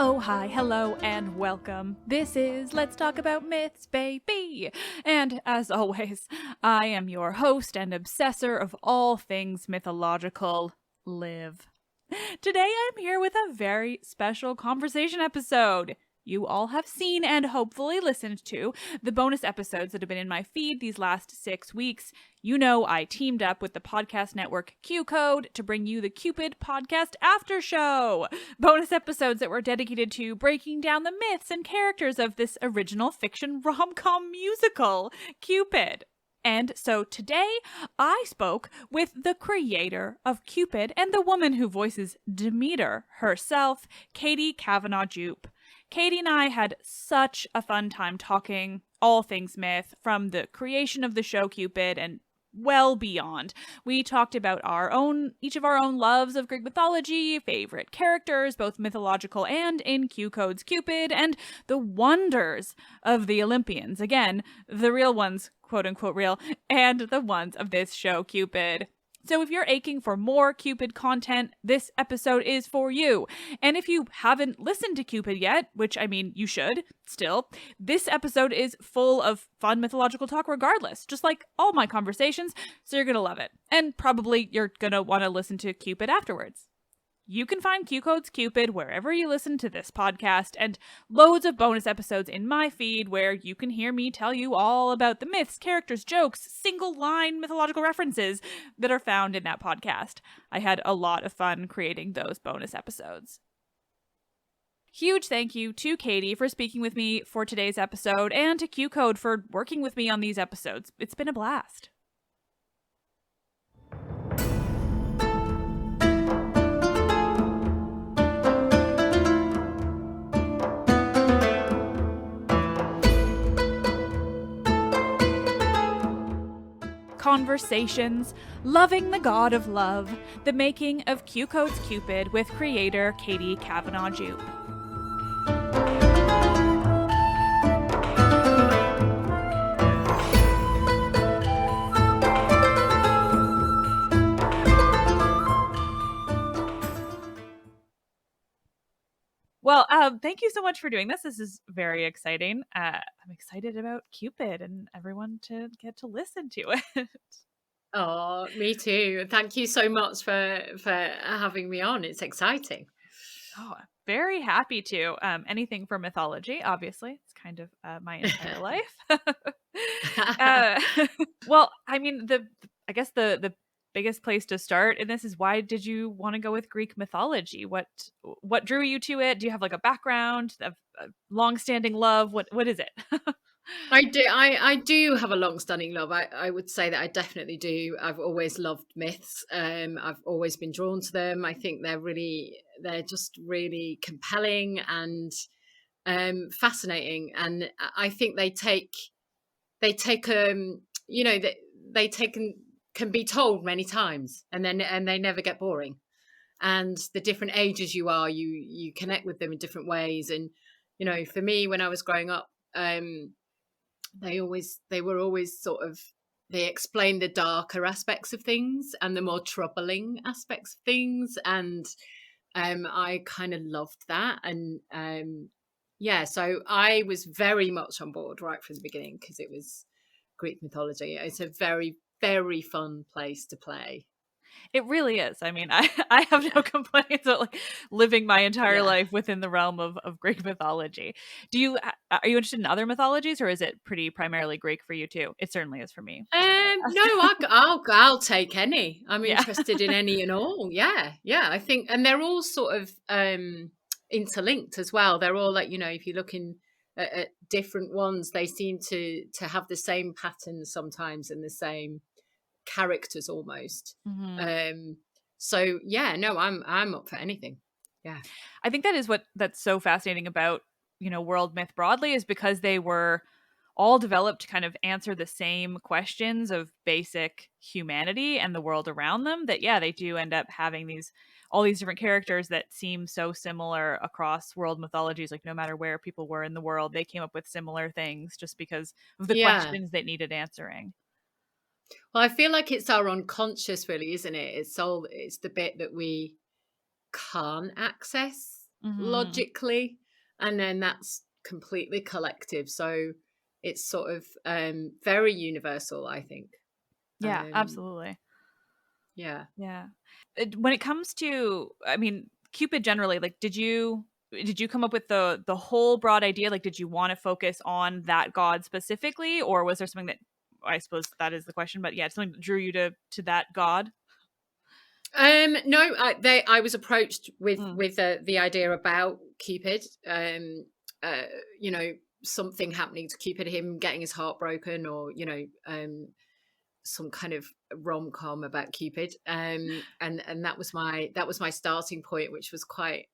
Oh, hi, hello, and welcome. This is Let's Talk About Myths, baby! And as always, I am your host and obsessor of all things mythological, Liv. Today I'm here with a very special conversation episode. You all have seen and hopefully listened to the bonus episodes that have been in my feed these last 6 weeks. You know I teamed up with the podcast network QCODE to bring you the Cupid podcast after show. Bonus episodes that were dedicated to breaking down the myths and characters of this original fiction rom-com musical, Cupid. And so today, I spoke with the creator of Cupid and the woman who voices Demeter herself, Katy Cavanagh Jupe. Katy and I had such a fun time talking all things myth, from the creation of the show Cupid and well beyond. We talked about each of our own loves of Greek mythology, favorite characters, both mythological and in QCODE's Cupid, and the wonders of the Olympians. Again, the real ones, quote unquote real, and the ones of this show Cupid. So if you're aching for more Cupid content, this episode is for you. And if you haven't listened to Cupid yet, which I mean, you should still, this episode is full of fun mythological talk regardless, just like all my conversations, so you're gonna love it. And probably you're gonna want to listen to Cupid afterwards. You can find QCODE's Cupid wherever you listen to this podcast, and loads of bonus episodes in my feed where you can hear me tell you all about the myths, characters, jokes, single-line mythological references that are found in that podcast. I had a lot of fun creating those bonus episodes. Huge thank you to Katy for speaking with me for today's episode, and to QCODE for working with me on these episodes. It's been a blast. Conversations, Loving the God of Love, the making of QCODE's Cupid with creator Katy Cavanagh Jupe. Well, thank you so much for doing this. This is very exciting. I'm excited about Cupid and everyone to get to listen to it. Oh, me too. Thank you so much for having me on. It's exciting. Oh, very happy to. Anything for mythology, obviously. It's kind of my entire life. Well, I mean, I guess the biggest place to start in this is, why did you want to go with Greek mythology? What drew you to it? Do you have like a background, a long-standing love? What is it? I do have a long-standing love. I would say that I definitely do. I've always loved myths. I've always been drawn to them. I think they're just really compelling and fascinating. And I think they take can be told many times, and they never get boring. And the different ages you are, you connect with them in different ways. And for me, when I was growing up, they explained the darker aspects of things and the more troubling aspects of things, and I kind of loved that. And so I was very much on board right from the beginning, because it was Greek mythology. It's a very, very fun place to play. It really is. I mean, I have no complaints about like living my entire life within the realm of Greek mythology. Are you interested in other mythologies, or is it pretty primarily Greek for you too? It certainly is for me. No, I'll take any. I'm interested in any and all. Yeah. I think, and they're all sort of interlinked as well. They're all like, if you look at different ones, they seem to have the same patterns sometimes and the same characters almost. So yeah, no, I'm up for anything. Yeah, I think that's so fascinating about world myth broadly is because they were all developed to kind of answer the same questions of basic humanity and the world around them, that they do end up having all these different characters that seem so similar across world mythologies. Like no matter where people were in the world, they came up with similar things just because of the Yeah. questions that needed answering. Well, I feel like it's our unconscious, really, isn't it? It's the bit that we can't access Mm-hmm. logically, and then that's completely collective. So it's sort of very universal, I think. Yeah, Um, absolutely. yeah. Yeah. When it comes to, I mean, Cupid generally, like, did you come up with the whole broad idea? Like, did you want to focus on that god specifically, or was there something that, I suppose that is the question, but something that drew you to that god? No, I was approached with Mm. the idea about Cupid. Uh, you know, something happening to Cupid, him getting his heart broken, or some kind of rom-com about Cupid. And that was my starting point, which was quite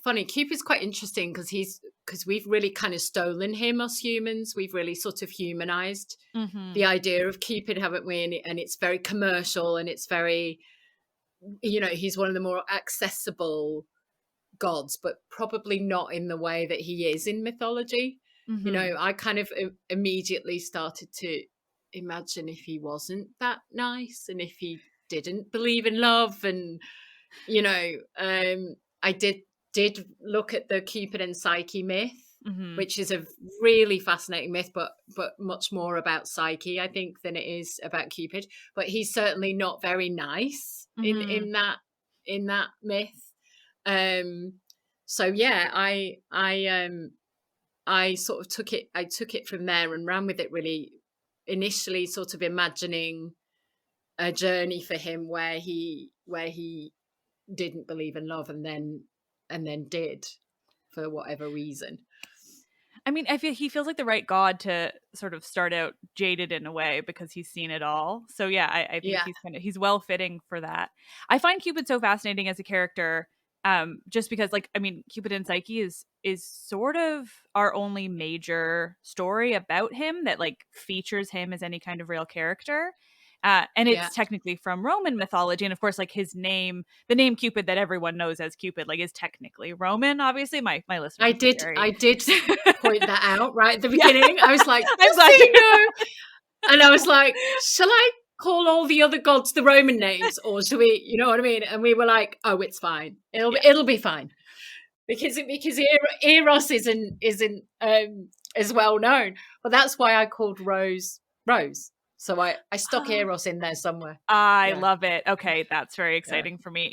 funny. Cupid's quite interesting because we've really kind of stolen him, us humans. We've really sort of humanized Mm-hmm. the idea of Cupid, haven't we? And it's very commercial, and it's very, he's one of the more accessible gods, but probably not in the way that he is in mythology. Mm-hmm. I kind of immediately started to imagine if he wasn't that nice, and if he didn't believe in love, and I did look at the Cupid and Psyche myth, Mm-hmm. which is a really fascinating myth, but much more about Psyche, I think, than it is about Cupid. But he's certainly not very nice in Mm-hmm. that myth. Um, so yeah, I sort of took it from there and ran with it, really. Initially, sort of imagining a journey for him where he didn't believe in love, and then did, for whatever reason. I mean, I feel he feels like the right god to sort of start out jaded in a way because he's seen it all. So yeah, I think Yeah, he's well fitting for that. I find Cupid so fascinating as a character, just because, like, I mean, Cupid and Psyche is sort of our only major story about him that like features him as any kind of real character. And yeah. it's technically from Roman mythology, and of course, like his name, the name Cupid that everyone knows as Cupid, like is technically Roman. Obviously, my listeners I would be did very I did point that out right at the yeah. beginning. I was like, I'm does glad he you know? And I was like, shall I call all the other gods the Roman names, or should we, you know what I mean? And we were like, oh, it's fine. yeah. It'll be fine. Because Eros isn't as well known. But that's why I called Rose Rose. So I stuck Eros in there somewhere. I Yeah. love it. Okay, that's very Yeah. exciting for me.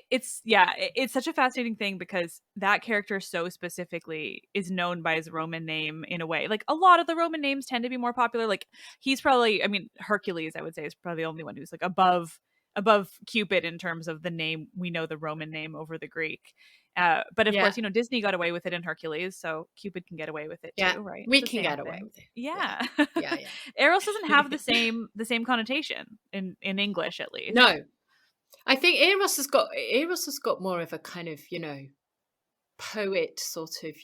It's such a fascinating thing because that character so specifically is known by his Roman name in a way. Like a lot of the Roman names tend to be more popular. Like he's probably, I mean, Hercules, I would say, is probably the only one who's like above Cupid in terms of the name. We know the Roman name over the Greek. But of Yeah. course, Disney got away with it in Hercules, so Cupid can get away with it Yeah. too, right? It's We the can same get away thing. with it. Yeah. Yeah. Yeah. Eros doesn't Yeah. have the same connotation in English, at least. No. I think Eros has got more of a kind of, poet sort of,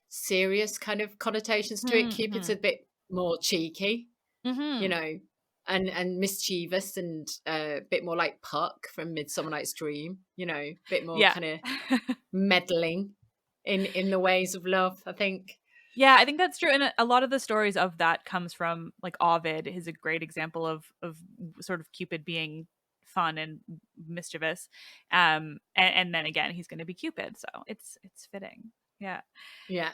serious kind of connotations to it. Cupid's Mm-hmm. a bit more cheeky, you Mm-hmm. know, and mischievous, and a bit more like Puck from Midsummer Night's Dream, a bit more Yeah. kind of meddling in the ways of love, I think. Yeah, I think that's true. And a lot of the stories of that comes from like Ovid is a great example of sort of Cupid being fun and mischievous. And then again, he's going to be Cupid, so it's fitting. Yeah. Yeah.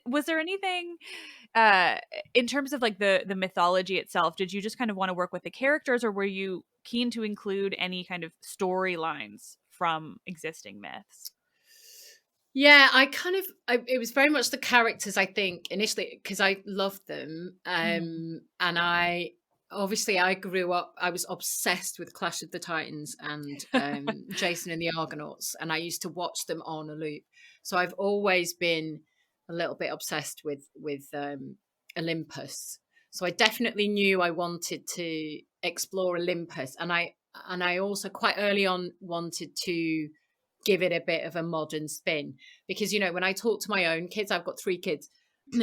Was there anything uh in terms of like the mythology itself, did you just kind of want to work with the characters, or were you keen to include any kind of storylines from existing myths? Yeah, it was very much the characters, I think, initially, because I loved them. Mm. And I grew up, I was obsessed with Clash of the Titans and Jason and the Argonauts, and I used to watch them on a loop. So I've always been a little bit obsessed with Olympus. So I definitely knew I wanted to explore Olympus, and I also quite early on wanted to give it a bit of a modern spin. Because, you know, when I talk to my own kids, I've got 3 kids,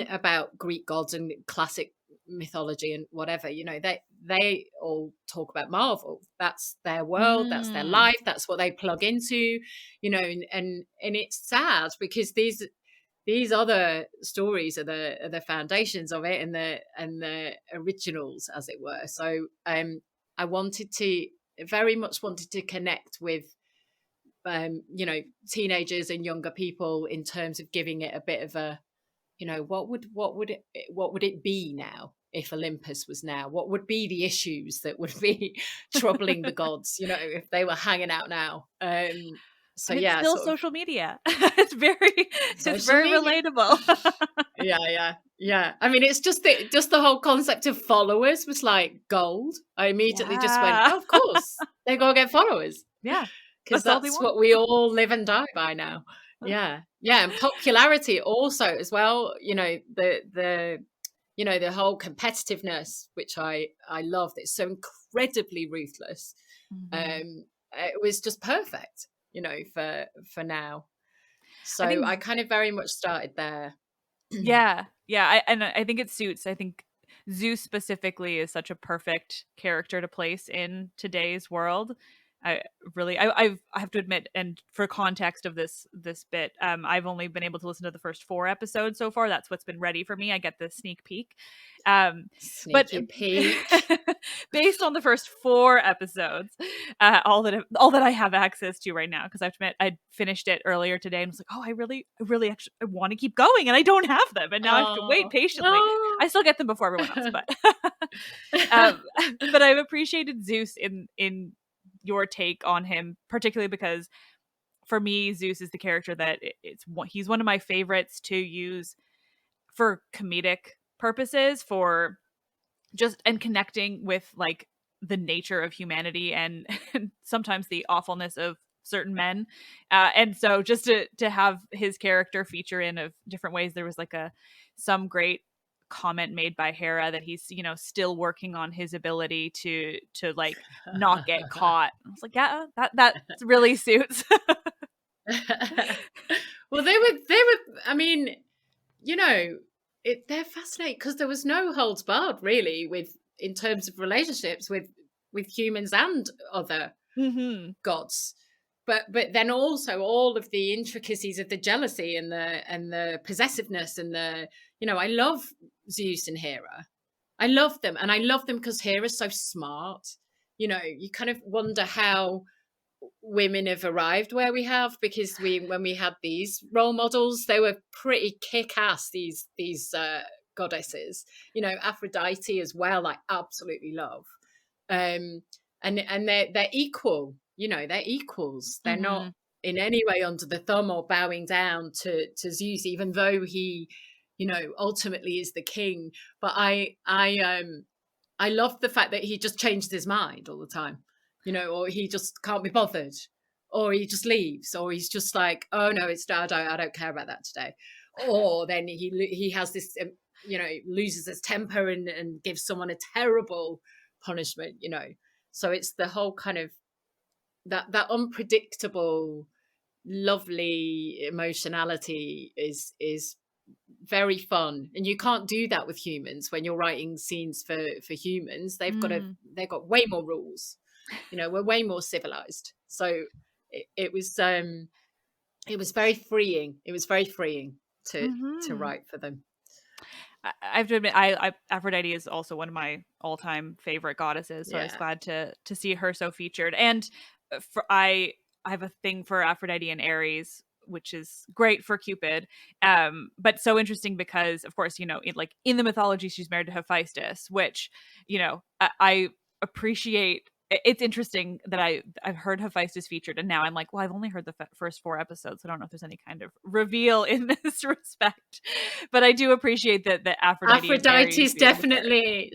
about Greek gods and classic mythology and whatever, you know, they all talk about Marvel. That's their world, that's their life, that's what they plug into, you know, and it's sad because these other stories are the foundations of it, and the originals, as it were. So I very much wanted to connect with you know, teenagers and younger people in terms of giving it a bit of a, you know, what would it be now if Olympus was now? What would be the issues that would be troubling the gods, you know, if they were hanging out now? So and it's yeah, still sort of social media. It's very media. relatable. Yeah. I mean, it's just the whole concept of followers was like gold. I immediately just went, oh, of course, they go get followers. Yeah, Because that's what we all live and die by now. Yeah, and popularity also as well. You know, the you know, the whole competitiveness, which I love. It's so incredibly ruthless. It was just perfect, you know, for now. So I kind of very much started there. Yeah. I think it suits. I think Zeus specifically is such a perfect character to place in today's world. I have to admit, and for context of this bit, I've only been able to listen to the first 4 episodes so far. That's what's been ready for me. I get the sneak peek. Sneaky peek. Based on the first 4 episodes, all that I have access to right now, because I have to admit I finished it earlier today and was like, oh, I really actually I want to keep going, and I don't have them, and now I have to wait patiently. I still get them before everyone else, but I've appreciated Zeus in your take on him, particularly because for me, Zeus is the character that he's one of my favorites to use for comedic purposes, for just and connecting with like the nature of humanity and sometimes the awfulness of certain men, and so just to have his character feature in of different ways. There was like some great comment made by Hera that he's, you know, still working on his ability to like not get caught. I was like, yeah, that really suits. Well, they were I mean, you know, they're fascinating because there was no holds barred really in terms of relationships with humans and other gods. But then also all of the intricacies of the jealousy and the possessiveness and you know, I love Zeus and Hera. I love them, and I love them because Hera's so smart. You know, you kind of wonder how women have arrived where we have, because when we had these role models, they were pretty kick-ass, these goddesses. You know, Aphrodite as well, I absolutely love. And they're equal. You know, they're equals. They're not in any way under the thumb or bowing down to Zeus, even though he, you know, ultimately is the king. But I love the fact that he just changes his mind all the time, you know, or he just can't be bothered, or he just leaves, or he's just like, oh no, I don't care about that today. Or then he has this, you know, loses his temper and gives someone a terrible punishment, you know. So it's the whole kind of that unpredictable, lovely emotionality is very fun, and you can't do that with humans. When you're writing scenes for humans, they've got way more rules, you know. We're way more civilized. So it was very freeing. It was very freeing to write for them. I have to admit, Aphrodite is also one of my all-time favorite goddesses, so I was glad to see her so featured. And I have a thing for Aphrodite and Ares, which is great for Cupid, but so interesting because, of course, you know, in the mythology, she's married to Hephaestus, which, you know, I appreciate. It's interesting that I've heard Hephaestus featured, and now I'm like, well, I've only heard the first 4 episodes, so I don't know if there's any kind of reveal in this respect. But I do appreciate that Aphrodite's definitely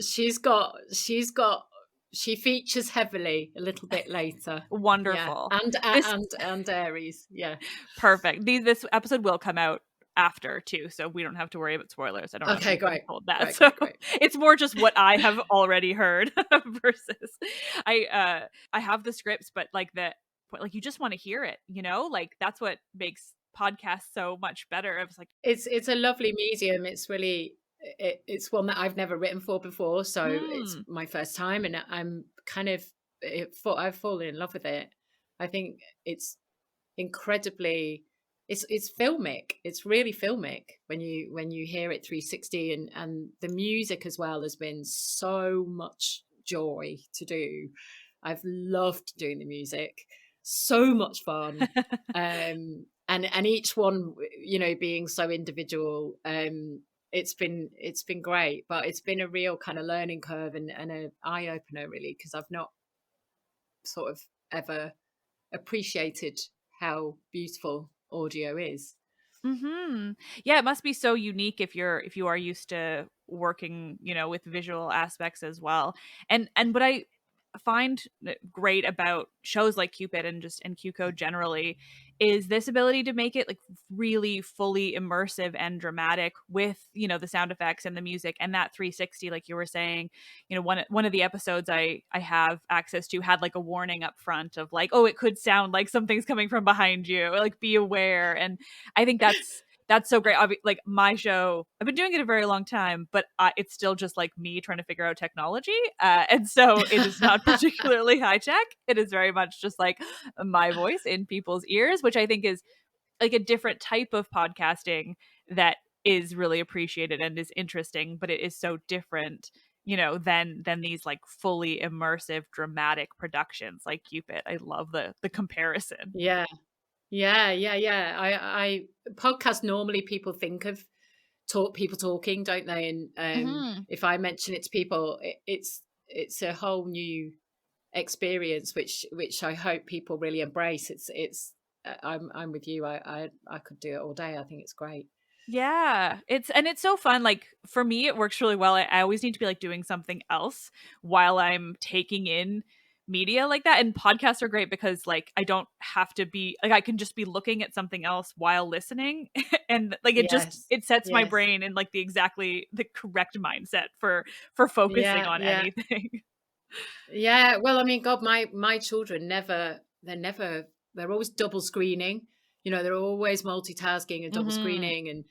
she features heavily a little bit later. Wonderful. Yeah. And Aries. Yeah. Perfect. This episode will come out after too, so we don't have to worry about spoilers. I don't know. Okay, great. Told that. Great. It's more just what I have already heard versus I have the scripts, but like the point. Like, you just want to hear it, like that's what makes podcasts so much better. I was like, It's a lovely medium. It's really it's one that I've never written for before, so it's mm, my first time, and I'm kind of I've fallen in love with it. I think it's incredibly it's filmic. It's really filmic when you hear it 360, and the music as well has been so much joy to do. I've loved doing the music. So much fun. And each one, being so individual, it's been great, but it's been a real kind of learning curve and an eye opener, really, because I've not sort of ever appreciated how beautiful audio is. mm-hmm. Yeah, it must be so unique if you are used to working, with visual aspects as well. And what I find great about shows like Cupid and QCODE generally is this ability to make it like really fully immersive and dramatic with, the sound effects and the music and that 360, like you were saying. One of the episodes I have access to had like a warning up front of like, oh, it could sound like something's coming from behind you, like be aware. And I think that's so great. Like my show, I've been doing it a very long time, but it's still just like me trying to figure out technology. And so it is not particularly high tech. It is very much just like my voice in people's ears, which I think is like a different type of podcasting that is really appreciated and is interesting, but it is so different, than these like fully immersive dramatic productions like Cupid. I love the comparison. Yeah. Yeah. I podcast, normally people think of people talking, don't they? And Hmm. if I mention it to people, it's a whole new experience, which I hope people really embrace. I'm with you. I could do it all day. I think it's great. Yeah, it's so fun. Like for me, it works really well. I always need to be like doing something else while I'm taking in media like that. And podcasts are great because like I don't have to be like I can just be looking at something else while listening, and like Yes. it sets my Yes. brain in like the correct mindset for focusing Yeah. on Yeah. anything. Yeah. Well, I mean, God, my children they're always double screening. They're always multitasking and double Hmm. screening, and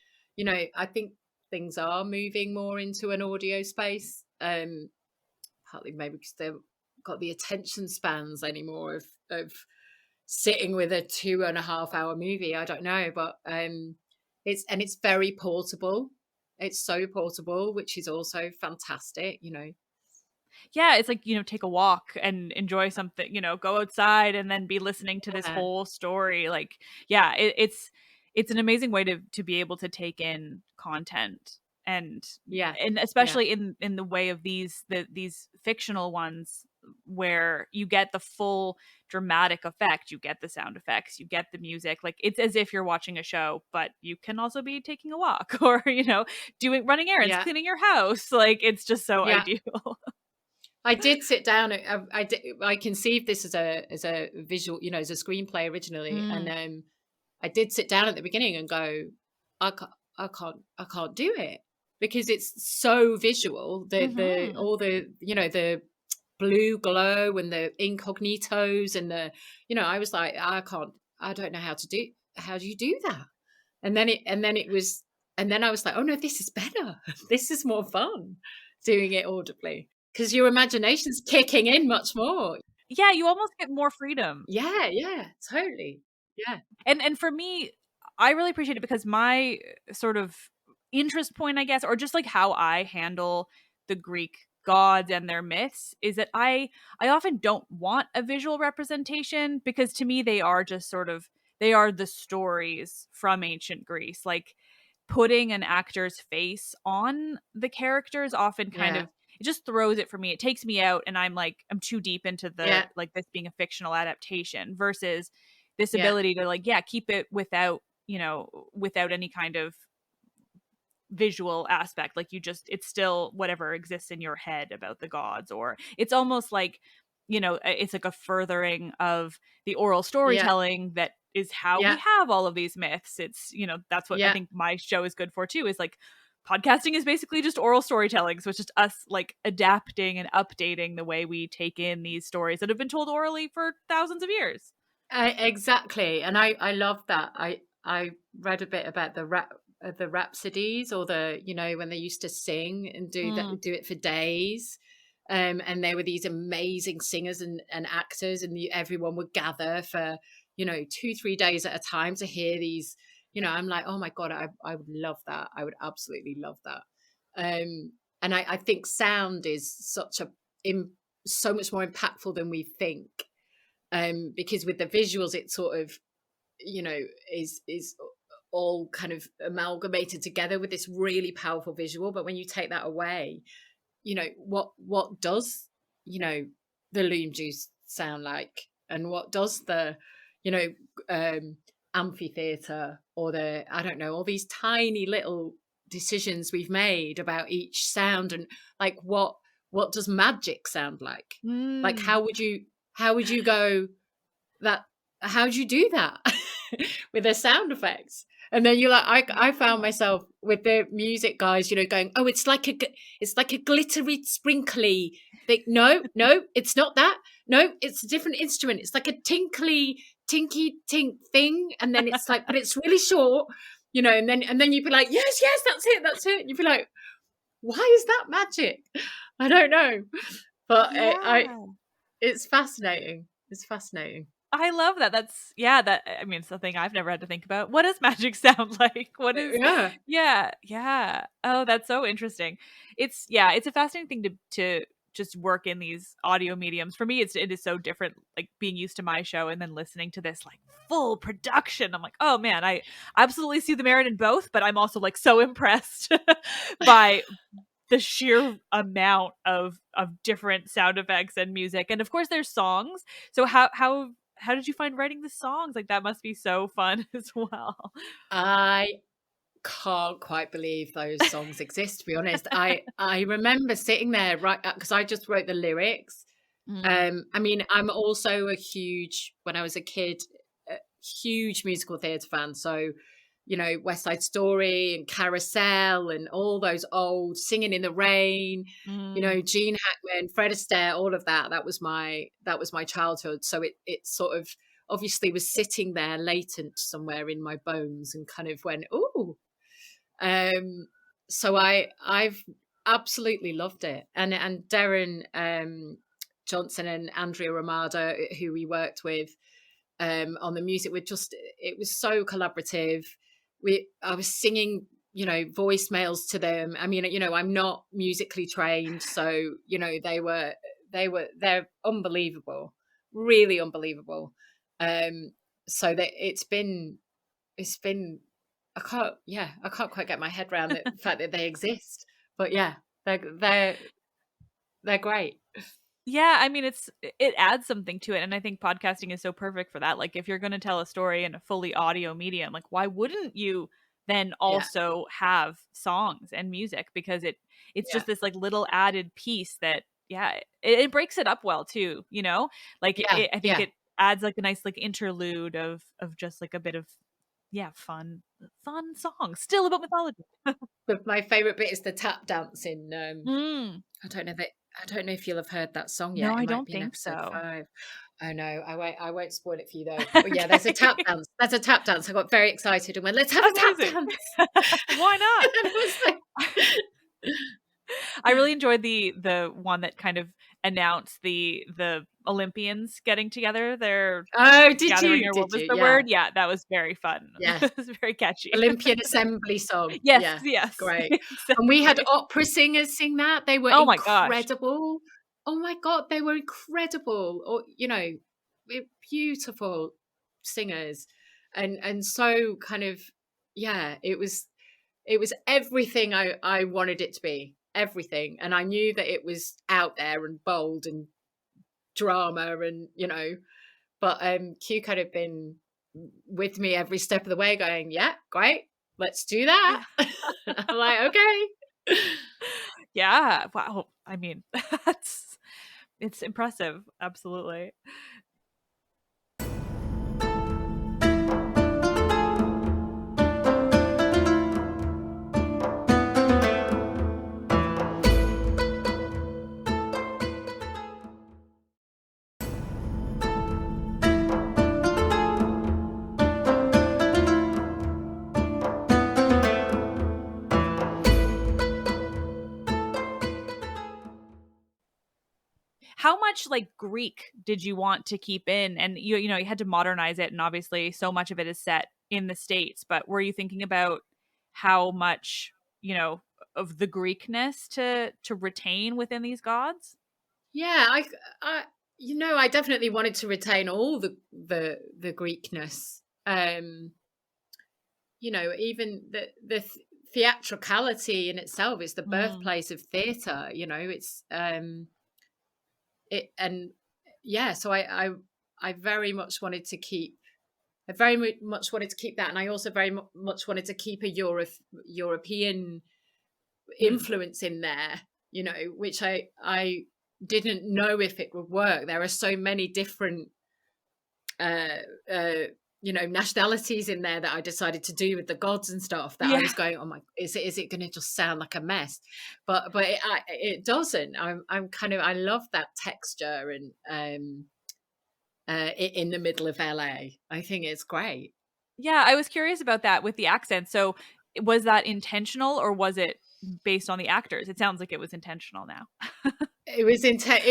I think things are moving more into an audio space. Partly maybe because they've got the attention spans anymore of sitting with a 2.5 hour movie. I don't know, but it's very portable. It's so portable, which is also fantastic. Yeah, it's like, take a walk and enjoy something, go outside and then be listening to this Yeah. whole story. Like, yeah, it's an amazing way to be able to take in content and Yeah. and Yeah. especially in the way of these fictional ones where you get the full dramatic effect, you get the sound effects, you get the music. Like it's as if you're watching a show, but you can also be taking a walk or, doing running errands, Yeah. cleaning your house. Like it's just so Yeah. ideal. I did sit down. I conceived this as a visual, as a screenplay originally, and Mm. I did sit down at the beginning and go, I can't do it because it's so visual. The Mhm. all the blue glow and the incognitos and I was like, I don't know how do you do that? And then I was like, oh no, this is better. This is more fun doing it audibly because your imagination's kicking in much more. Yeah, you almost get more freedom. Yeah, yeah, totally. Yeah, And for me, I really appreciate it because my sort of interest point, I guess, or just like how I handle the Greek gods and their myths is that I often don't want a visual representation because to me they are just sort of they are the stories from ancient Greece. Like putting an actor's face on the characters often kind yeah, of it just throws it for me. It takes me out and I'm too deep into the yeah, like this being a fictional adaptation versus this yeah, ability to like keep it without, without any kind of visual aspect. Like you just it's still whatever exists in your head about the gods, or it's almost like, it's like a furthering of the oral yeah, storytelling that is how we yeah, have all of these myths. It's, that's what I yeah, think my show is good for too, is like podcasting is basically just oral storytelling. So it's just us like adapting and updating the way we take in these stories that have been told orally for thousands of years. Exactly, and I love that. I read a bit about the rhapsodies, or the, when they used to sing and Mm. do it for days. And there were these amazing singers and actors, and everyone would gather for 2-3 days at a time to hear these. I'm like, oh my god, I would love that. I would absolutely love that. And I think sound is so much more impactful than we think, because with the visuals it sort of, is all kind of amalgamated together with this really powerful visual. But when you take that away, what does the loom juice sound like, and what does the amphitheater, or the, I don't know, all these tiny little decisions we've made about each sound, and like what does magic sound like? Like, Mm. how would you go that, how do you do that with the sound effects? And then you're like, I found myself with the music guys, going, oh, it's like a glittery, sprinkly thing. No, it's not that. No, it's a different instrument. It's like a tinky tink thing. And then it's like, but it's really short, and then you'd be like, yes, that's it. And you'd be like, why is that magic? I don't know. But Yeah. it's fascinating. It's fascinating. I love that. I mean, it's something I've never had to think about. What does magic sound like? What is Yeah. Yeah. Oh, that's so interesting. It's a fascinating thing to just work in these audio mediums. For me, it is so different, like being used to my show and then listening to this like full production. I'm like, oh man, I absolutely see the merit in both, but I'm also like so impressed by the sheer amount of different sound effects and music. And of course there's songs. So how did you find writing the songs? Like that must be so fun as well. I can't quite believe those songs exist, to be honest. I remember sitting there, right, because I just wrote the lyrics. Mm. I mean, I'm also when I was a kid, a huge musical theatre fan. So, West Side Story and Carousel and all those old Singing in the Rain, Mm. Gene Hackman, Fred Astaire, all of that. That was my childhood. So it sort of obviously was sitting there latent somewhere in my bones, and kind of went, ooh. So I've absolutely loved it. And Darren Johnson and Andrea Ramada, who we worked with on the music, it was so collaborative. I was singing, voicemails to them. I mean, I'm not musically trained, so they're unbelievable, really unbelievable. So that it's been I can't quite get my head around the fact that they exist. But yeah, they're great. Yeah, I mean it adds something to it, and I think podcasting is so perfect for that. Like if you're going to tell a story in a fully audio medium, like why wouldn't you then Yeah, also have songs and music, because it's yeah, just this like little added piece that it breaks it up well too, Like yeah, I think yeah. it adds like a nice like interlude of just like a bit of fun songs still about mythology. But my favorite bit is the tap dance in Mm. I don't know if you'll have heard that song No, yet. It I might don't be in think episode so. 5. Oh no, I won't spoil it for you though. But yeah, there's a tap Okay. dance. There's a tap dance. I got very excited and went, let's have a tap Amazing. dance. Why not? And it was like I really enjoyed the one that kind of announced the Olympians getting together. They're oh, did gathering, you? or what Did was you? the Yeah. word? Yeah, that was very fun. Yes. It was very catchy. Olympian Assembly song. Yes, Yeah, yes, great. And we had exactly. opera singers sing that. They were Oh my gosh. incredible. Oh my God, they were incredible. Or, beautiful singers. And so kind of, yeah, it was everything I wanted it to be. Everything. And I knew that it was out there and bold and drama and, but QCODE had been with me every step of the way going, yeah, great, let's do that. I'm like, okay. Yeah. Wow. I mean, it's impressive. Absolutely. much like Greek did you want to keep in? And you know, you had to modernize it, and obviously so much of it is set in the States, but were you thinking about how much, you know, of the Greekness to retain within these gods? Yeah, I I definitely wanted to retain all the Greekness. Even the theatricality in itself is the Mm, birthplace of theatre. It's it and yeah. So I very much wanted to keep. I very much wanted to keep that, and I also very much wanted to keep a European mm. influence in there. Which I didn't know if it would work. There are so many different uh, uh, nationalities in there that I decided to do with the gods and stuff that I Yeah. was going, oh my, is it going to just sound like a mess? But it doesn't. I'm kind of, I love that texture and in the middle of LA. I think it's great. Yeah, I was curious about that with the accent. So, was that intentional or was it based on the actors? It sounds like it was intentional now. It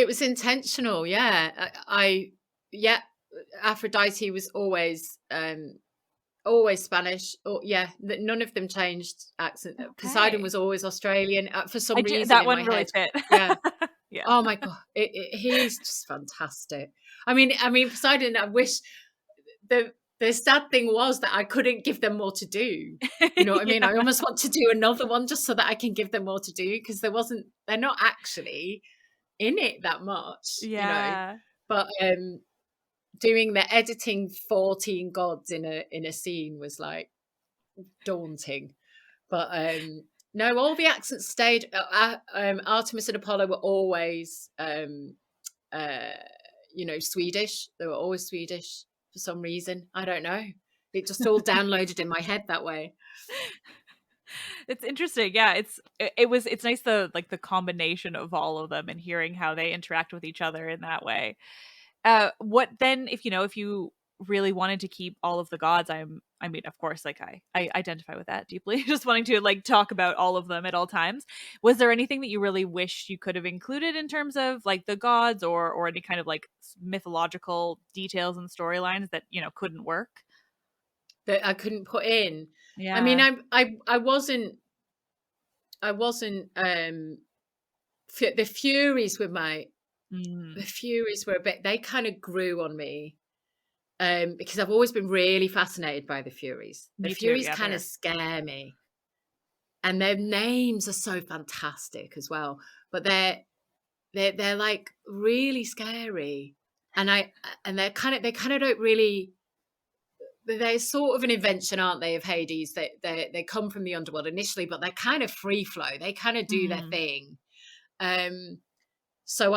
was intentional. Yeah, yeah. Aphrodite was always Spanish. Or yeah, none of them changed accent. Poseidon Okay. was always Australian for some reason That in one my really head. fit. Yeah. Yeah. Oh my god, he's just fantastic. I mean, Poseidon. I wish the sad thing was that I couldn't give them more to do. You know what I mean? Yeah. I almost want to do another one just so that I can give them more to do because they're not actually in it that much. Yeah. But doing the editing 14 gods in a scene was like daunting. But no, all the accents stayed. Artemis and Apollo were always uh, Swedish. They were always Swedish for some reason. I don't know. It just all downloaded in my head that way. It's interesting. Yeah, it's nice the combination of all of them and hearing how they interact with each other in that way. What then if you really wanted to keep all of the gods, I mean, of course, like I identify with that deeply, just wanting to like talk about all of them at all times. Was there anything that you really wish you could have included in terms of like the gods or any kind of like mythological details and storylines that, couldn't work? That I couldn't put in. I mean, Yeah. I wasn't the Furies were the Mm, Furies were a bit, they kind of grew on me. Because I've always been really fascinated by the Furies. The me too. Furies Yeah, kind of there. scare me, and their names are so fantastic as well. But they're like really scary, and they kind of don't really. They're sort of an invention, aren't they, of Hades? They come from the underworld initially, but they're kind of free flow. They kind of do their Mm, thing. Um, so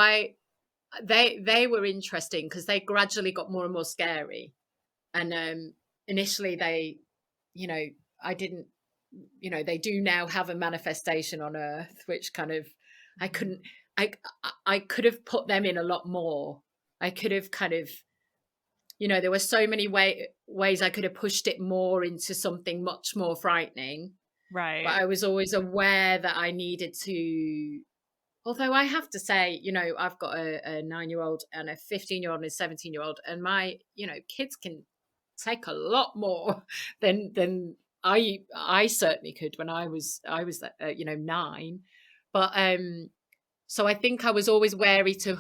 they were interesting because they gradually got more and more scary. And initially they, you know, I didn't, they do now have a manifestation on Earth, which kind of I mhm. couldn't, I I could have put them in a lot more. I could have kind of, there were so many ways I could have pushed it more into something much more frightening. But Right. I was always aware that I needed to. Although I have to say, I've got a 9-year-old and a 15-year-old and a 17-year-old, and my, kids can take a lot more than I certainly could when I was 9. But so I think I was always wary to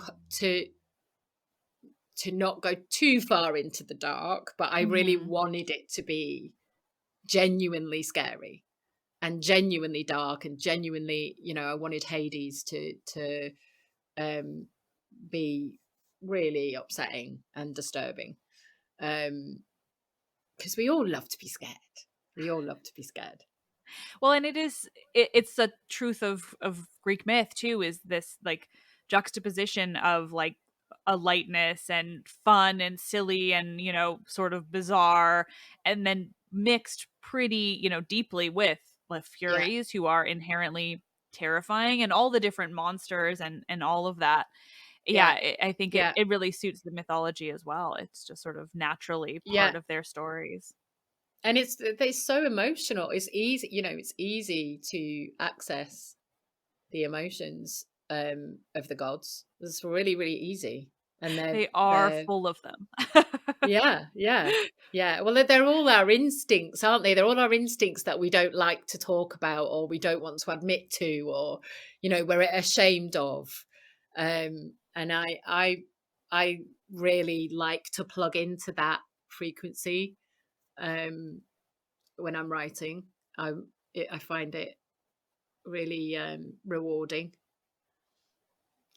not go too far into the dark, but I really Mhm. wanted it to be genuinely scary and genuinely dark and genuinely, I wanted Hades to um be really upsetting and disturbing. Because we all love to be scared. We all love to be scared. Well, and it's the truth of Greek myth too, is this like juxtaposition of like a lightness and fun and silly and, sort of bizarre, and then mixed pretty, deeply with Yeah, furies who are inherently terrifying, and all the different monsters and all of that. Yeah, yeah, I think it yeah, it really suits the mythology as well. It's just sort of naturally yeah. part of their stories. And it's so emotional. It's easy, it's easy to access the emotions of the gods. It's really, really easy. And They are they're full of them. yeah, yeah, yeah. Well, they're all our instincts, aren't they? They're all our instincts that we don't like to talk about, or we don't want to admit to, or we're ashamed of. And I really like to plug into that frequency when I'm writing. I find it really rewarding.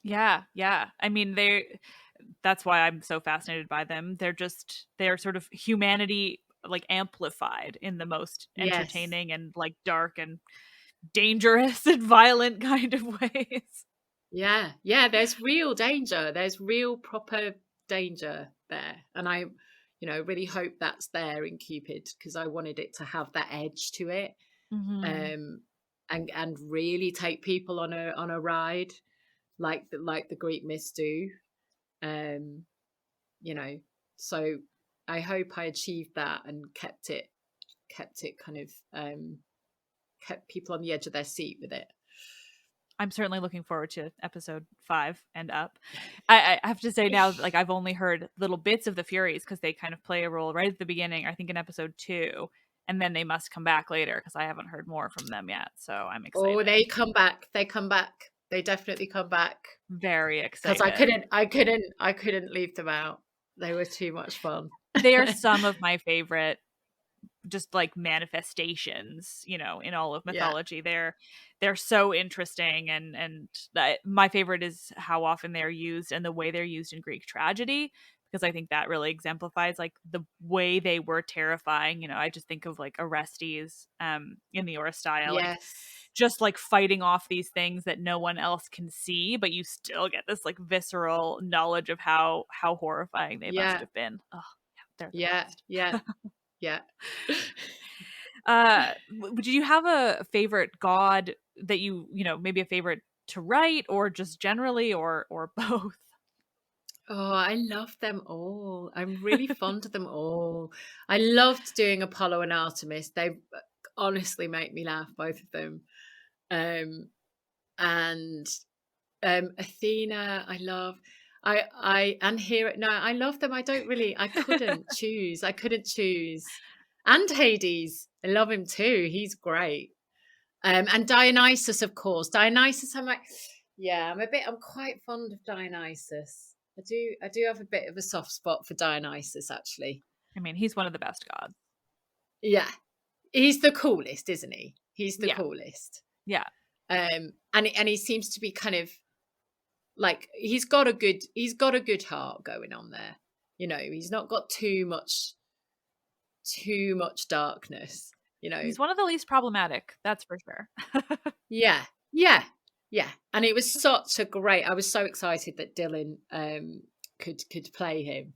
Yeah, yeah. I mean, that's why I'm so fascinated by them. They're sort of humanity like amplified in the most Yes. entertaining and like dark and dangerous and violent kind of ways. Yeah, yeah, there's real danger. There's real proper danger there. And I, really hope that's there in Cupid, because I wanted it to have that edge to it. Mm-hmm. And really take people on a ride like the Greek myths do. Um, you know, so I hope I achieved that and kept it kind of kept people on the edge of their seat with it. I'm certainly looking forward to episode 5 and up. I have to say now, like I've only heard little bits of the Furies because they kind of play a role right at the beginning, I think in episode 2, and then they must come back later because I haven't heard more from them yet. So I'm Oh, excited. they come back. They come back. They definitely come back. Very Because excited. I couldn't leave them out. They were too much fun. They are some of my favorite just like manifestations, in all of Yeah. mythology. They're so interesting, and my favorite is how often they're used and the way they're used in Greek tragedy, because I think that really exemplifies like the way they were terrifying. I just think of like Orestes in the Oresteia, like Yes. just like fighting off these things that no one else can see, but you still get this like visceral knowledge of how horrifying they must Yeah. have been. Oh, yeah, they're the Yeah. best. Yeah. Yeah. Did you have a favorite god that maybe a favorite to write, or just generally, or both? Oh, I love them all. I'm really fond of them all. I loved doing Apollo and Artemis. They honestly make me laugh, both of them. Um, and Athena, I love. And Hera. No, I love them. I couldn't choose. I couldn't choose. And Hades, I love him too. He's great. And Dionysus, of course. Dionysus, I'm quite fond of Dionysus. I do have a bit of a soft spot for Dionysus, actually. I mean, he's one of the best gods. Yeah, he's the coolest, isn't he? He's the Yeah, coolest. yeah. And he seems to be kind of like he's got a good heart going on there. He's not got too much darkness. He's one of the least problematic, that's for sure. Yeah, yeah, yeah. And it was such a great. I was so excited that Dylan could play him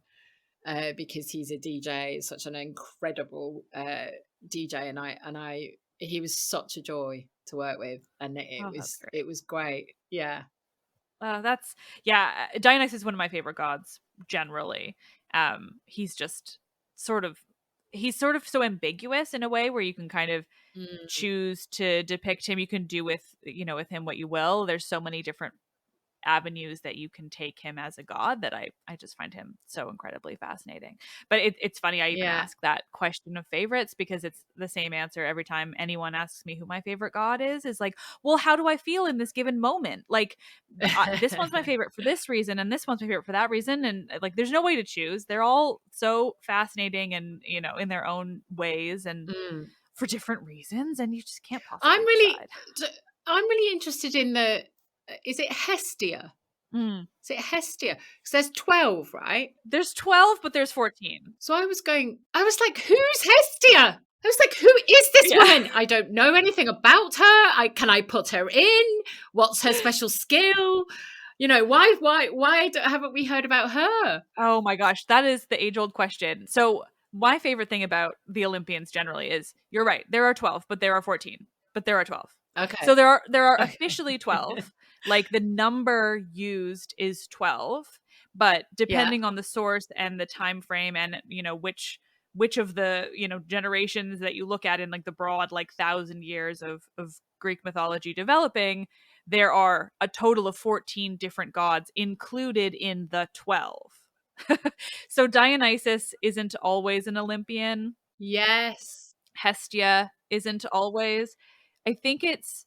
because he's a DJ, such an incredible DJ, and he was such a joy to work with, and That's great. it was great. Yeah. Dionysus is one of my favorite gods generally. He's just sort of so ambiguous in a way where you can kind of Mm. choose to depict him. You can do with him what you will. There's so many different avenues that you can take him as a god that I just find him so incredibly fascinating. But it's funny I even Yeah. ask that question of favorites, because it's the same answer every time anyone asks me who my favorite god is like, well, how do I feel in this given moment? Like this one's my favorite for this reason, and this one's my favorite for that reason, and like there's no way to choose. They're all so fascinating and in their own ways and Mm. for different reasons, and you just can't I'm possibly really, decide. I'm really interested in the. Is it Hestia? Mm. Is it Hestia? Because there's 12, right? There's 12, but there's 14. So I was like, who's Hestia? I was like, who is this woman? I don't know anything about her. Can I put her in? What's her special skill? Why haven't we heard about her? Oh my gosh, that is the age-old question. So my favorite thing about the Olympians generally is, you're right, there are 12, but there are 14. But there are 12. Okay. So there are officially 12. Like the number used is 12, but depending on the source and the time frame and which of the generations that you look at in like the broad like 1,000 years of Greek mythology developing, there are a total of 14 different gods included in the 12. So Dionysus isn't always an Olympian. Yes. Hestia isn't always. I think it's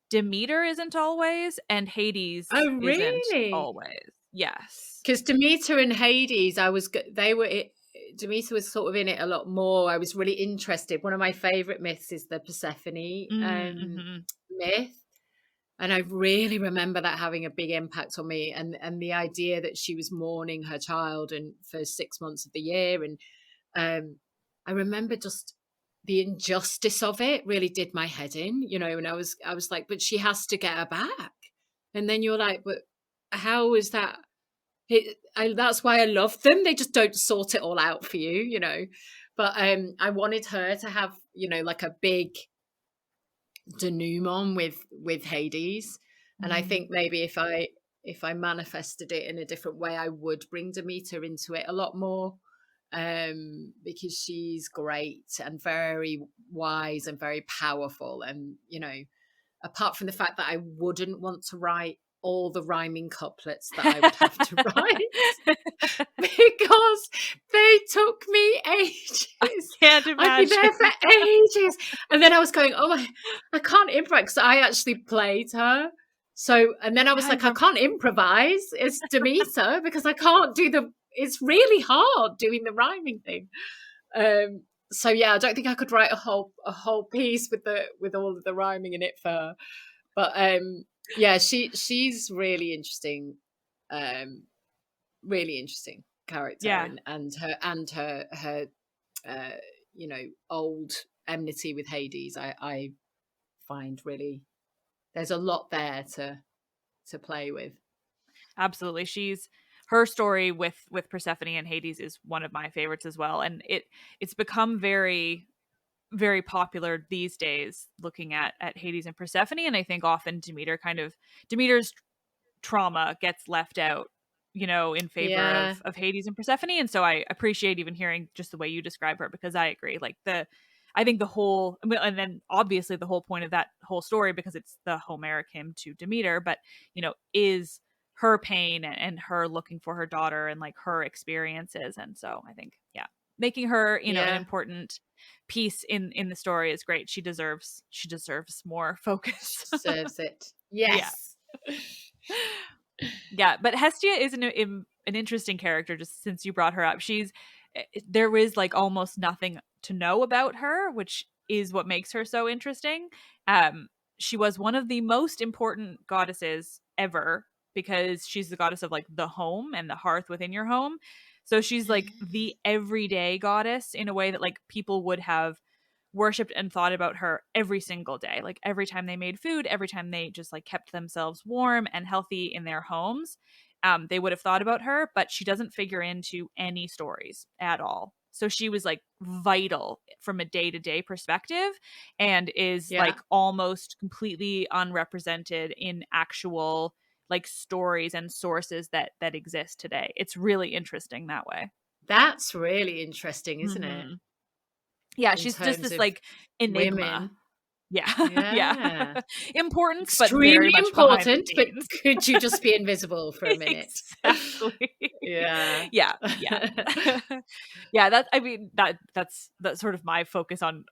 Demeter isn't always, and Hades Oh, isn't really? always. Yes. Because Demeter and Hades, Demeter was sort of in it a lot more. I was really interested. One of my favorite myths is the Persephone Mm-hmm. myth. And I really remember that having a big impact on me, and the idea that she was mourning her child and for 6 months of the year. And I remember just the injustice of it really did my head in, and I was like, but she has to get her back. And then you're like, but how is that? That's why I love them. They just don't sort it all out for you. But I wanted her to have, like a big denouement with Hades. And I think maybe if I manifested it in a different way, I would bring Demeter into it a lot more, because she's great and very wise and very powerful. And apart from the fact that I wouldn't want to write all the rhyming couplets that I would have to write because they took me ages. I can't imagine. I'd be there for ages. And then I was going, I can't improvise, because I actually played her. So, and then I was like, I can't improvise. It's Demeter because I can't it's really hard doing the rhyming thing. So yeah, I don't think I could write a whole piece with all of the rhyming in it for her. But yeah, she's really interesting, character. Yeah. And her old enmity with Hades, I find really there's a lot there to play with. Absolutely. Her story with Persephone and Hades is one of my favorites as well, and it's become very, very popular these days, looking at Hades and Persephone. And I think often Demeter's trauma gets left out, in favor of Hades and Persephone. And so I appreciate even hearing just the way you describe her, because I agree. Like I think and then obviously the whole point of that whole story, because it's the Homeric hymn to Demeter, but is her pain and her looking for her daughter and like her experiences. And so I think, making her, an important piece in the story is great. She deserves more focus. She deserves it. Yes. Yeah. But Hestia is an interesting character, just since you brought her up. There is like almost nothing to know about her, which is what makes her so interesting. She was one of the most important goddesses ever, because she's the goddess of like the home and the hearth within your home. So she's like the everyday goddess, in a way that like people would have worshipped and thought about her every single day. Like every time they made food, every time they just like kept themselves warm and healthy in their homes, they would have thought about her. But she doesn't figure into any stories at all. So she was like vital from a day-to-day perspective, and is like almost completely unrepresented in actual like stories and sources that exist today. It's really interesting that way. That's really interesting, isn't it? Yeah, she's just this like enigma. Women. Yeah. Important, extremely but very important. But could you just be invisible for a minute? Exactly. Yeah. Yeah. That's sort of my focus on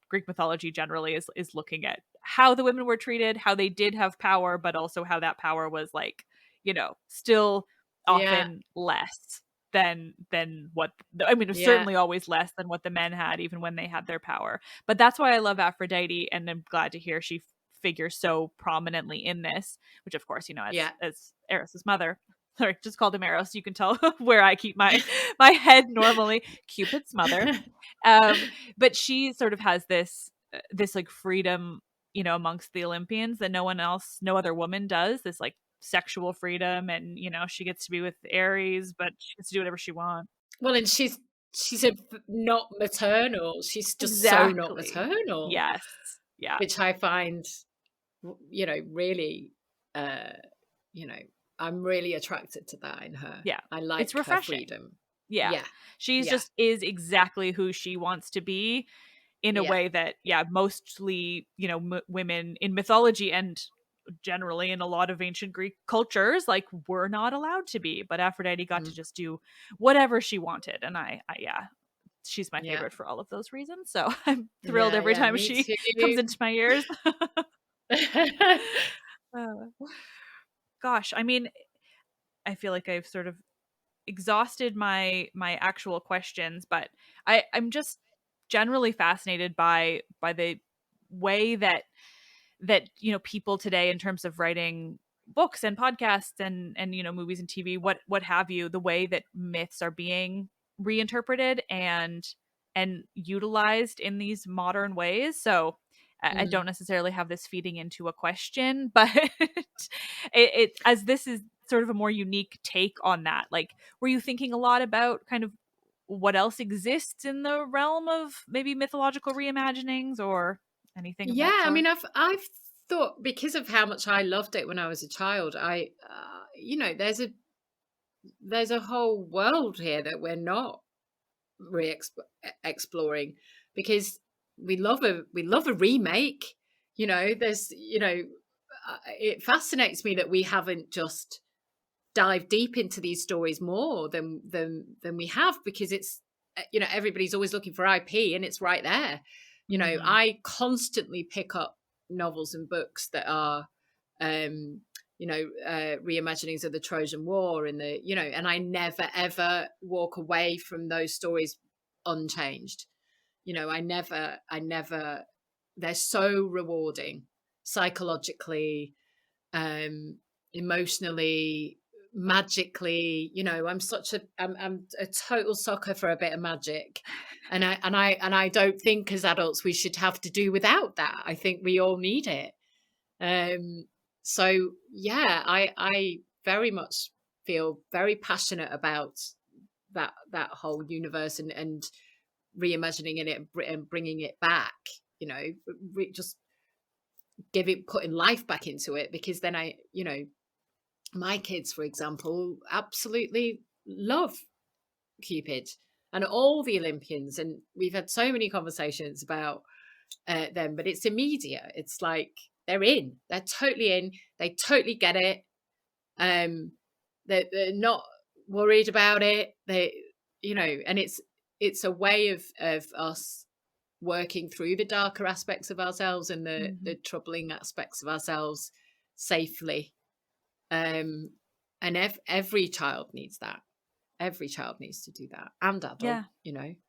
Greek mythology generally, is looking at how the women were treated, how they did have power, but also how that power was like, still often less than what it was certainly always less than what the men had, even when they had their power. But that's why I love Aphrodite, and I'm glad to hear she figures so prominently in this, which of course, as Eros's mother, sorry, just called him Eros, you can tell where I keep my head normally, Cupid's mother. But she sort of has this like freedom, amongst the Olympians that no other woman does, this like sexual freedom. And she gets to be with Ares, but she gets to do whatever she wants. Well, and she's not maternal. She's just so not maternal. Yes. Yeah. Which I find, really, I'm really attracted to that in her. Yeah. I like it's refreshing. her freedom. Yeah. She's just is exactly who she wants to be, in a way that, mostly, women in mythology and generally in a lot of ancient Greek cultures, like, were not allowed to be. But Aphrodite got to just do whatever she wanted. And yeah, she's my Yeah. favorite for all of those reasons. So I'm thrilled Yeah, every yeah, time me she comes too. into my ears. Uh, gosh, I mean, I feel like I've sort of exhausted my actual questions, but I'm just generally fascinated by the way that people today, in terms of writing books and podcasts and movies and TV, what have you, the way that myths are being reinterpreted and utilized in these modern ways. So I don't Mm. necessarily have this feeding into a question, but as this is sort of a more unique take on that, like, were you thinking a lot about kind of what else exists in the realm of maybe mythological reimaginings or anything of that Yeah, I sort? mean, I've thought, because of how much I loved it when I was a child, there's a whole world here that we're not exploring, because we love a remake. There's it fascinates me that we haven't just dive deep into these stories more than we have, because it's everybody's always looking for IP, and it's right there. Mhm. I constantly pick up novels and books that are reimaginings of the Trojan War, and and I never ever walk away from those stories unchanged. I never they're so rewarding psychologically, um emotionally, magically. I'm a total sucker for a bit of magic, and I don't think as adults we should have to do without that. I think we all need it. Um so yeah, I very much feel very passionate about that whole universe, and reimagining it and bringing it back, just putting life back into it, because then my kids, for example, absolutely love Cupid and all the Olympians, and we've had so many conversations about them. But it's immediate. It's like they're totally in, they totally get it. um they're not worried about it. And it's a way of us working through the darker aspects of ourselves and the Mhm. troubling aspects of ourselves safely. um and every child needs that. Every child needs to do that, and adult. Yeah.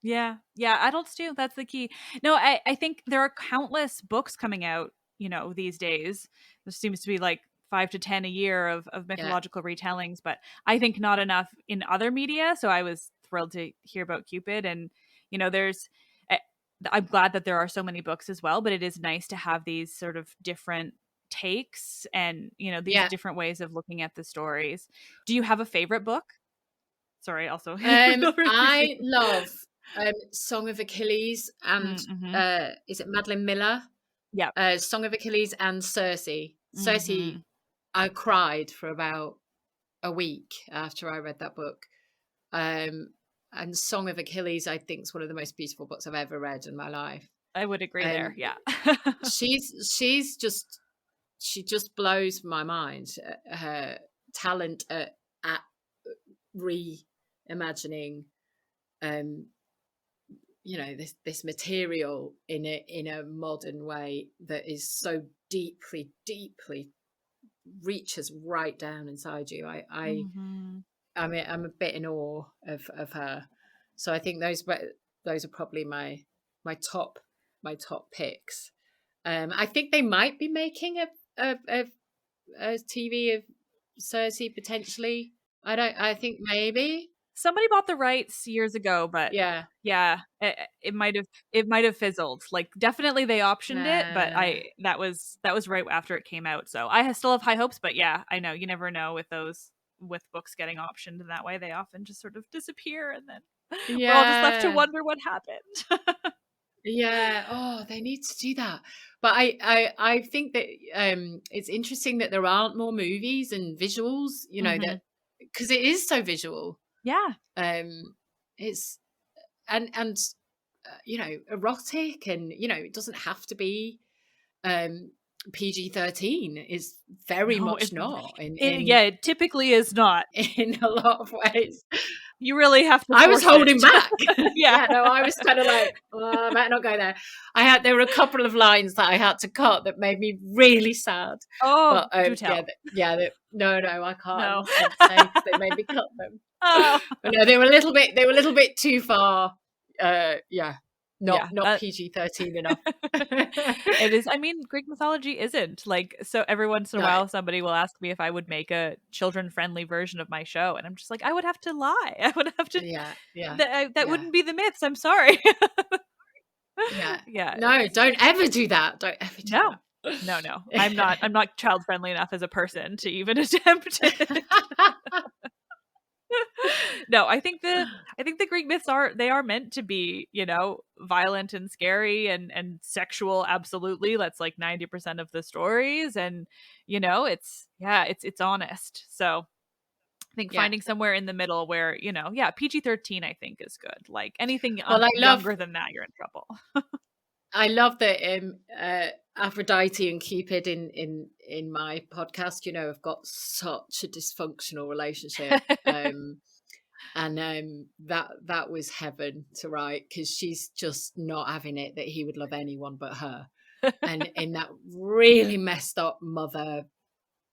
Yeah. Yeah, adults too. That's the key. No, I think there are countless books coming out, these days. There seems to be like 5 to 10 a year of Yeah. mythological retellings, but I think not enough in other media. So I was thrilled to hear about Cupid. And there's I- I'm glad that there are so many books as well, but it is nice to have these sort of different takes and these Yeah. different ways of looking at the stories. Do you have a favorite book? Sorry, also overusing. I love Song of Achilles, and Mm-hmm. is it Madeline Miller? Yep. Song of Achilles and Circe. Circe, Mhm. I cried for about a week after I read that book. Um, and Song of Achilles, I think, is one of the most beautiful books I've ever read in my life. I would agree there, And yeah. she just blows my mind. Her talent at reimagining, um, this material in a modern way that is so deeply, deeply reaches right down inside you. Mhm. I'm a bit in awe of her. So I think those are probably my top picks. I think they might be making a TV of Circe potentially. I think maybe. Somebody bought the rights years ago, but Yeah. yeah, it might have fizzled. Like, definitely they optioned it, but Uh, that was right after it came out, so I still have high hopes, but yeah, I know, you never know with books getting optioned in that way. They often just sort of disappear, and then we're all just left to yeah. wonder what happened. Yeah. Oh, they need to do that. But I think that it's interesting that there aren't more movies and visuals, Mhm. that, because it is so visual. Yeah. Um it's and erotic, and it doesn't have to be. PG-13 is very No, much not it typically is not. in a lot of ways. You really have to I was force holding it. back. Yeah. No, I was kind of like, I better not go there. There were a couple of lines that I had to cut that made me really sad. Oh, But do tell. no, I can't. I'm No. not going to say because they made me cut them. Oh. But no, they were a little bit too far. Not PG-13 enough. It is. I mean, Greek mythology isn't like, so every once in a while somebody will ask me if I would make a children-friendly version of my show, and I'm just like, I would have to lie. I would have to. That wouldn't be the myths. I'm sorry. Yeah. No, don't ever do that. Don't ever do that. No. I'm not child-friendly enough as a person to even attempt it. No, I think the Greek myths are meant to be, violent and scary and sexual. Absolutely. That's like 90% of the stories. And, it's honest. So I think finding somewhere in the middle where, PG-13, I think, is good. Like anything younger than that, you're in trouble. I love that Aphrodite and Cupid in my podcast, have got such a dysfunctional relationship. And that was heaven to write, because she's just not having it that he would love anyone but her. And in that really messed up mother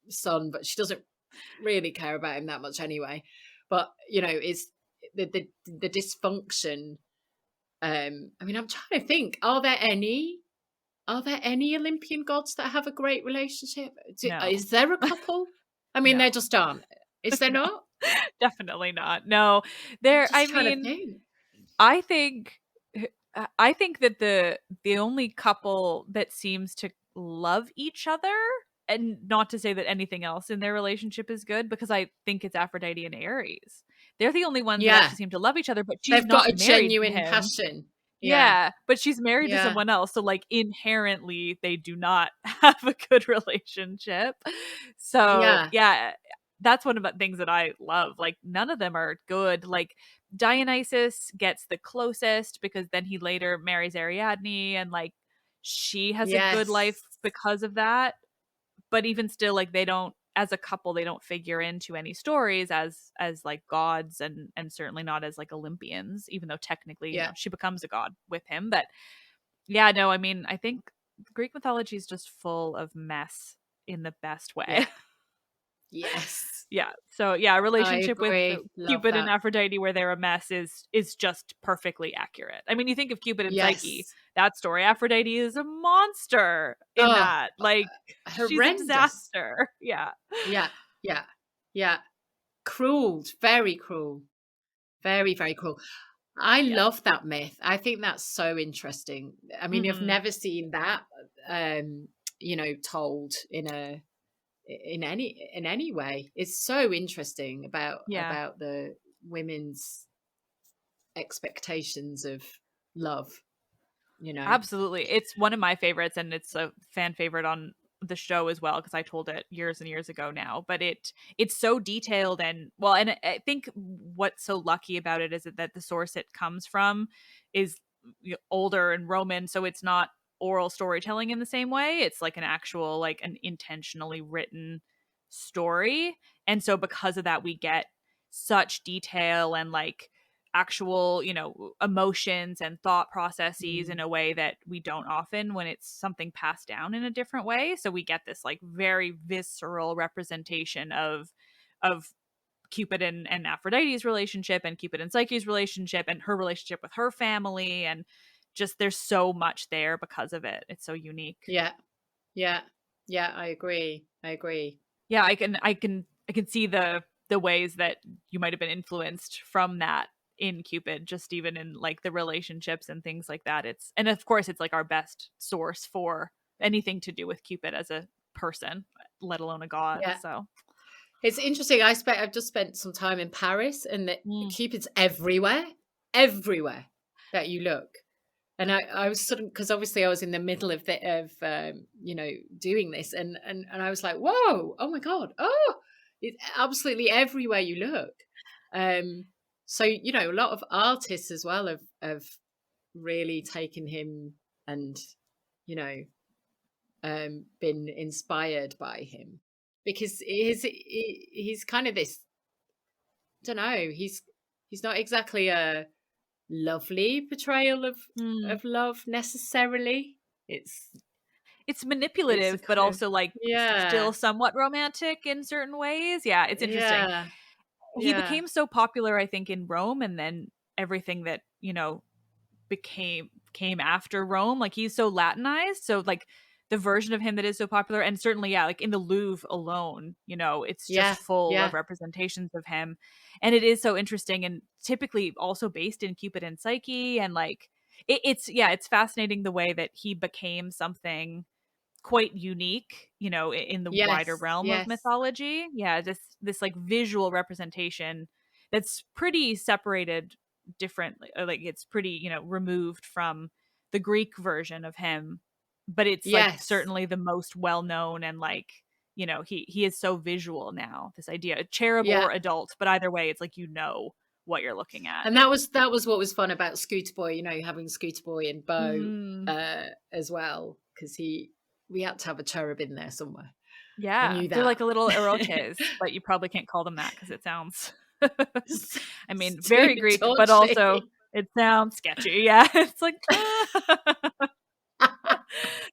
son, but she doesn't really care about him that much anyway. But is the dysfunction. I mean, I'm trying to think, are there any Olympian gods that have a great relationship? No. Is there a couple? I mean, there just aren't. Is there not? Definitely not. No, there. I mean, I think that the only couple that seems to love each other, and not to say that anything else in their relationship is good, because I think it's Aphrodite and Ares. They're the only ones that actually seem to love each other, but she's not married to him. They've got a genuine passion. Yeah, but she's married to someone else, so like inherently they do not have a good relationship. So that's one of the things that I love. Like, none of them are good. Like, Dionysus gets the closest because then he later marries Ariadne, and like she has a good life because of that. But even still, like, they don't, as a couple, they don't figure into any stories as like gods, and certainly not as like Olympians, even though technically she becomes a god with him. But I mean, I think Greek mythology is just full of mess in the best way. Yes. Yeah. So a relationship with Cupid and Aphrodite where they're a mess is just perfectly accurate. I mean, you think of Cupid and Psyche, that story. Aphrodite is a monster in that. Like, horrendous. She's a disaster. Yeah. Cruel. Very cruel. Very, very cruel. I love that myth. I think that's so interesting. I mean, I've never seen that told in any way. It's so interesting about the women's expectations of love. Absolutely. It's one of my favorites, and it's a fan favorite on the show as well, because I told it years and years ago now. But it's so detailed, and I think what's so lucky about it is that the source it comes from is older and Roman, so it's not oral storytelling in the same way. It's like an actual, like an intentionally written story. And so because of that, we get such detail and like actual, emotions and thought processes in a way that we don't often when it's something passed down in a different way. So we get this like very visceral representation of Cupid and Aphrodite's relationship, and Cupid and Psyche's relationship, and her relationship with her family, and just there's so much there because of it. It's so unique. Yeah, I agree. Yeah, I can see the ways that you might have been influenced from that in Cupid, just even in like the relationships and things like that. And of course it's like our best source for anything to do with Cupid as a person, let alone a god. So it's interesting. I've just spent some time in Paris, and that Cupid's everywhere that you look. And I was sort of, because obviously I was in the middle of doing this, and I was like, whoa, oh my God, it's absolutely everywhere you look. So a lot of artists as well have really taken him and been inspired by him, because he's kind of this, I don't know, he's not exactly a lovely portrayal of love necessarily. It's It's a manipulative, but kind of, also like yeah, still somewhat romantic in certain ways. Yeah, it's interesting. yeah, He yeah, became so popular, I think, in Rome, and then everything that, came after Rome. Like, he's so Latinized. So like the version of him that is so popular, and certainly, yeah, like in the Louvre alone, it's just yeah, full of yeah, representations of him. And it is so interesting, and typically also based in Cupid and Psyche. And like it's fascinating the way that he became something quite unique, in the wider yes, realm of yes, mythology. Yeah, this like visual representation that's pretty separated, different, like it's pretty, removed from the Greek version of him, but it's like yes, certainly the most well known. And like, he is so visual now. This idea, cherub yeah. or adult, but either way, it's like what you're looking at. And that was what was fun about Scooter Boy, having Scooter Boy and Bo Mm. as well, because we had to have a cherub in there somewhere. I Yeah, knew they're that. like a little erotes, but you probably can't call them that because it sounds I mean, It's too very Greek, but also dodgy. it sounds sketchy. Yeah, it's like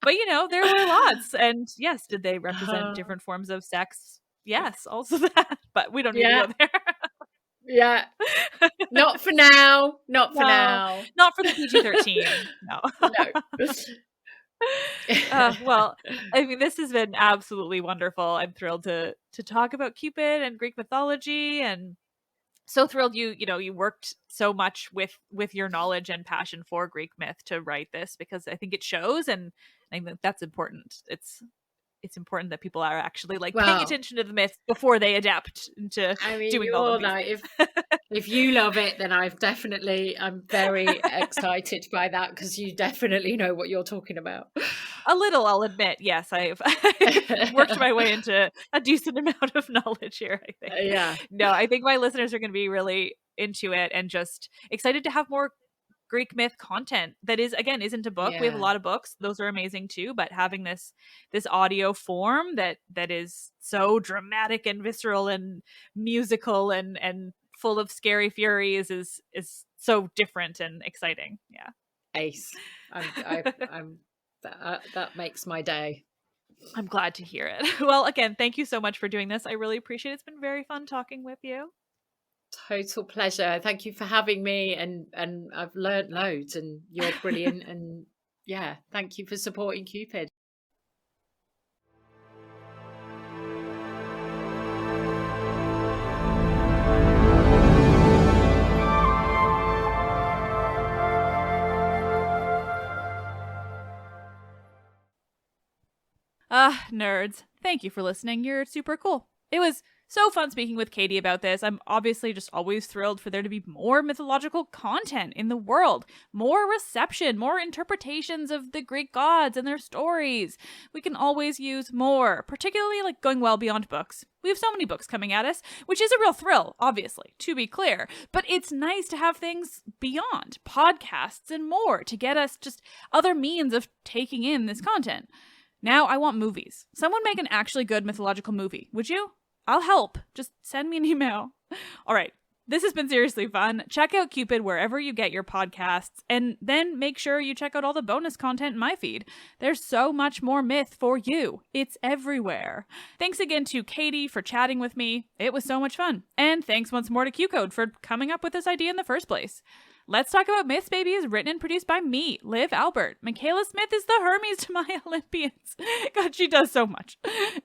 but there were lots. And yes, did they represent different forms of sex? Yes, also that, but we don't need to Yeah, go there. yeah. Not for now. Not for No, now. not for the PG-13. No. No. Well, I mean, this has been absolutely wonderful. I'm thrilled to talk about Cupid and Greek mythology, and so thrilled you worked so much with your knowledge and passion for Greek myth to write this, because I think it shows. And I think that's important. It's important that people are actually like paying Well, attention to the myths before they adapt into I mean, doing all of you're these like, things. if you love it, then I'm very excited by that, because you definitely know what you're talking about. A little, I'll admit. Yes, I've worked my way into a decent amount of knowledge here, I think. Yeah. No, I think my listeners are going to be really into it and just excited to have more Greek myth content that isn't a book. We have a Yeah. lot of books. Those are amazing too, but having this audio form that is so dramatic and visceral and musical and full of scary furies is so different and exciting. Yeah. Ace. I'm that makes my day. I'm glad to hear it. Well, again, thank you so much for doing this. I really appreciate it. It's been very fun talking with you. Total pleasure. Thank you for having me, and I've learnt loads, and you're brilliant, and yeah, thank you for supporting Cupid. Nerds. Thank you for listening. You're super cool. It was so fun speaking with Katy about this. I'm obviously just always thrilled for there to be more mythological content in the world, more reception, more interpretations of the Greek gods and their stories. We can always use more, particularly like going well beyond books. We have so many books coming at us, which is a real thrill, obviously, to be clear. But it's nice to have things beyond podcasts and more to get us just other means of taking in this content. Now I want movies. Someone make an actually good mythological movie, would you? I'll help. Just send me an email. All right. This has been seriously fun. Check out Cupid wherever you get your podcasts, and then make sure you check out all the bonus content in my feed. There's so much more myth for you. It's everywhere. Thanks again to Katy for chatting with me. It was so much fun. And thanks once more to QCODE for coming up with this idea in the first place. Let's Talk About Myths, Baby is written and produced by me, Liv Albert. Michaela Smith is the Hermes to my Olympians. God, she does so much.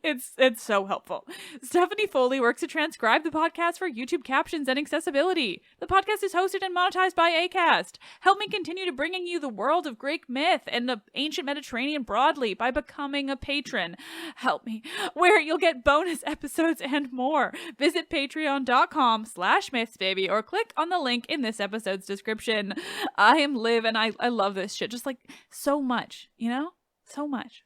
It's so helpful. Stephanie Foley works to transcribe the podcast for YouTube captions and accessibility. The podcast is hosted and monetized by Acast. Help me continue to bringing you the world of Greek myth and the ancient Mediterranean broadly by becoming a patron. Help me, where you'll get bonus episodes and more. Visit patreon.com/mythsbaby or click on the link in this episode's description. I am Liv, and I love this shit just like so much, so much.